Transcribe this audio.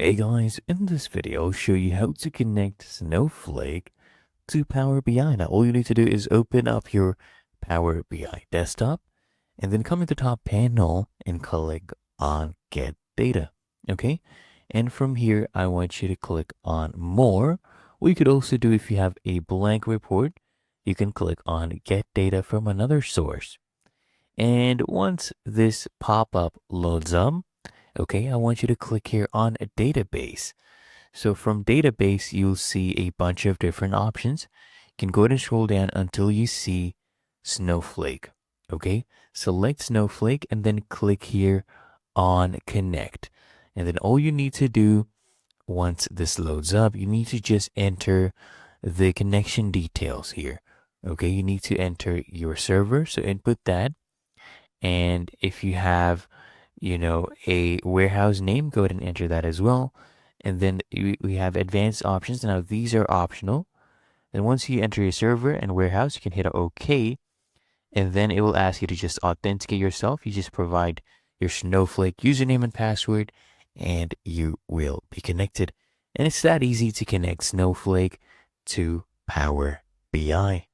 Hey guys, in this video I'll show you how to connect Snowflake to Power BI. Now all you need to do is open up your Power BI desktop and then come to the top panel and click on Get Data. Okay? And from here I want you to click on More. What you could also do if you have a blank report, you can click on Get Data from another source. And once this pop-up loads up, okay, I want you to click here on a database. So from database, you'll see a bunch of different options. You can go ahead and scroll down until you see Snowflake. Okay, select Snowflake and then click here on connect. And then all you need to do once this loads up, you need to just enter the connection details here. Okay, you need to enter your server. So input that. And if you have, a warehouse name, go ahead and enter that as well. And then we have advanced options. Now these are optional. Then once you enter your server and warehouse, you can hit OK. And then it will ask you to just authenticate yourself. You just provide your Snowflake username and password, and you will be connected. And it's that easy to connect Snowflake to Power BI.